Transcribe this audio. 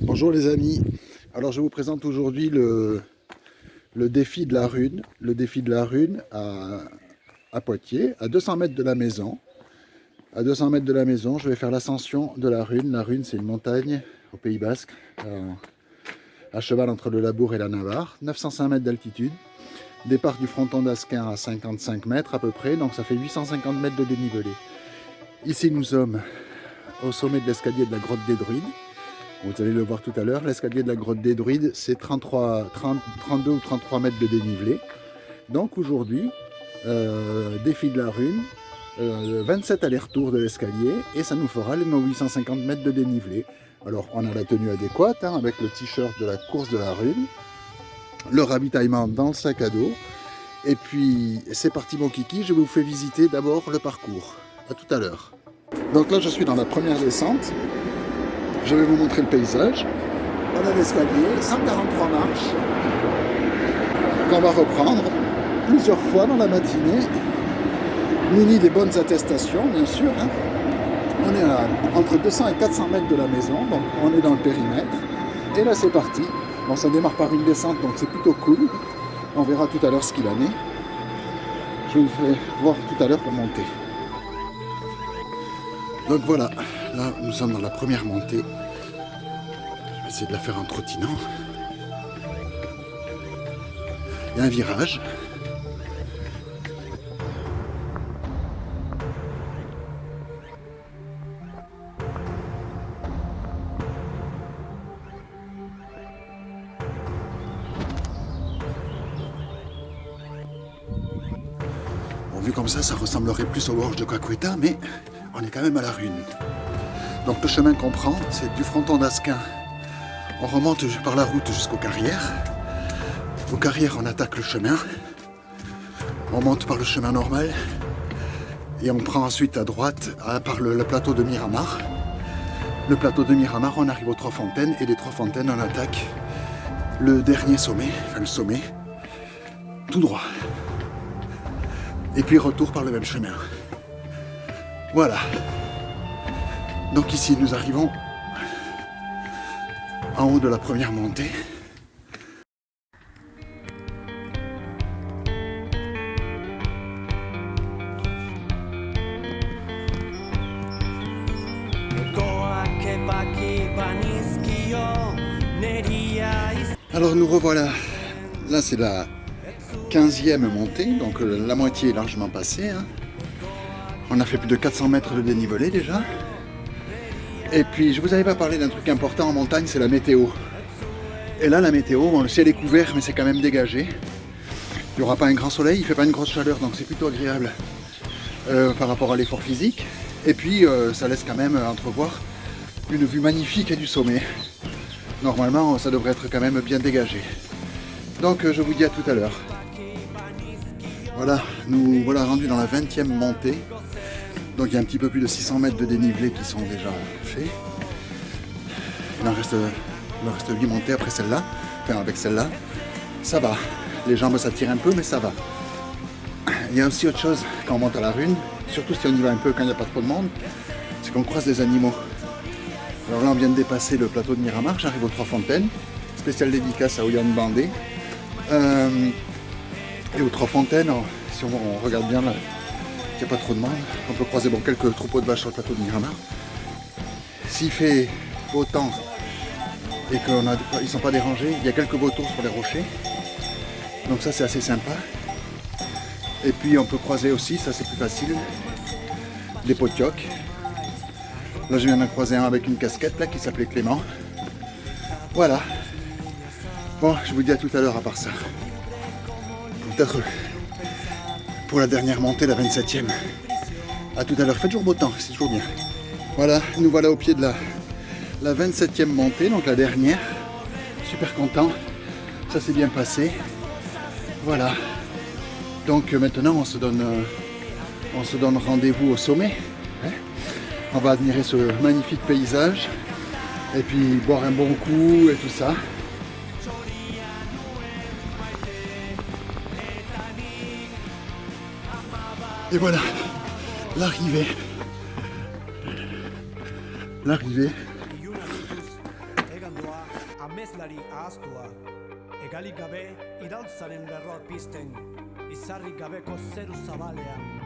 Bonjour les amis, alors je vous présente aujourd'hui le défi de la Rune, à Poitiers, à 200 mètres de la maison. À 200 mètres de la maison, je vais faire l'ascension de la Rune. La Rune, c'est une montagne au Pays Basque, à cheval entre le Labour et la Navarre, 905 mètres d'altitude. Départ du fronton d'Asquin à 55 mètres à peu près, donc ça fait 850 mètres de dénivelé. Ici nous sommes au sommet de l'escalier de la grotte des Druides. Vous allez le voir tout à l'heure, l'escalier de la grotte des Druides, c'est 32 ou 33 mètres de dénivelé. Donc aujourd'hui, défi de la Rune, 27 allers-retours de l'escalier, et ça nous fera nos 850 mètres de dénivelé. Alors on a la tenue adéquate, avec le t-shirt de la course de la Rune, le ravitaillement dans le sac à dos, et puis c'est parti mon kiki, je vous fais visiter d'abord le parcours. A tout à l'heure. Donc là je suis dans la première descente. Je vais vous montrer le paysage. On a l'escalier, 143 marches, qu'on va reprendre plusieurs fois dans la matinée, muni des bonnes attestations, bien sûr. On est entre 200 et 400 mètres de la maison, donc on est dans le périmètre. Et là, c'est parti. Bon, ça démarre par une descente, donc c'est plutôt cool. On verra tout à l'heure ce qu'il en est. Je vous ferai voir tout à l'heure pour monter. Donc voilà, là, nous sommes dans la première montée. Je vais essayer de la faire en trottinant. Il y a un virage. Bon, vu comme ça ressemblerait plus aux gorges de Caqueta, mais on est quand même à la Rune. Donc le chemin qu'on prend, c'est du fronton d'Asquin. On remonte par la route jusqu'aux Carrières. Aux Carrières, on attaque le chemin. On monte par le chemin normal. Et on prend ensuite à droite par le plateau de Miramar. Le plateau de Miramar, on arrive aux Trois Fontaines. Et des Trois Fontaines, on attaque le dernier sommet, enfin le sommet, tout droit. Et puis retour par le même chemin. Voilà. Donc ici, nous arrivons en haut de la première montée. Alors nous revoilà. Là, c'est la 15e montée, donc la moitié est largement passée. On a fait plus de 400 mètres de dénivelé déjà. Et puis je vous avais pas parlé d'un truc important en montagne, c'est la météo. Et là la météo, bon, le ciel est couvert mais c'est quand même dégagé. Il n'y aura pas un grand soleil, il ne fait pas une grosse chaleur, donc c'est plutôt agréable par rapport à l'effort physique. Et puis ça laisse quand même entrevoir une vue magnifique du sommet. Normalement ça devrait être quand même bien dégagé. Donc je vous dis à tout à l'heure. Voilà, nous voilà rendus dans la 20e montée. Donc il y a un petit peu plus de 600 mètres de dénivelé qui sont déjà faits. Il en reste 8 montées après celle-là. Enfin avec celle-là, ça va. Les jambes s'attirent un peu mais ça va. Il y a aussi autre chose quand on monte à la Rune, surtout si on y va un peu quand il n'y a pas trop de monde, c'est qu'on croise des animaux. Alors là on vient de dépasser le plateau de Miramar, j'arrive aux Trois Fontaines. Spéciale dédicace à Oyan Bandé. Et aux Trois Fontaines, si on regarde bien là, il n'y a pas trop de monde. On peut croiser quelques troupeaux de vaches sur le plateau de Miramar. S'il fait beau temps et qu'ils ne sont pas dérangés, il y a quelques vautours sur les rochers. Donc ça c'est assez sympa. Et puis on peut croiser aussi, ça c'est plus facile, des potiocs. Là je viens d'en croiser un avec une casquette là qui s'appelait Clément. Voilà. Bon, je vous dis à tout à l'heure à part ça. Peut-être pour la dernière montée, la 27e. A tout à l'heure, faites toujours beau temps, c'est toujours bien. Voilà, nous voilà au pied de la 27e montée, donc la dernière. Super content, ça s'est bien passé. Voilà. Donc maintenant on se donne rendez-vous au sommet. On va admirer ce magnifique paysage et puis boire un bon coup et tout ça. Et voilà, l'arrivée. Iraultzailua, amezlari ahaztua. Egalik gabe, iraultzaren lerroak pizten, izarrik gabeko zeru zabalean.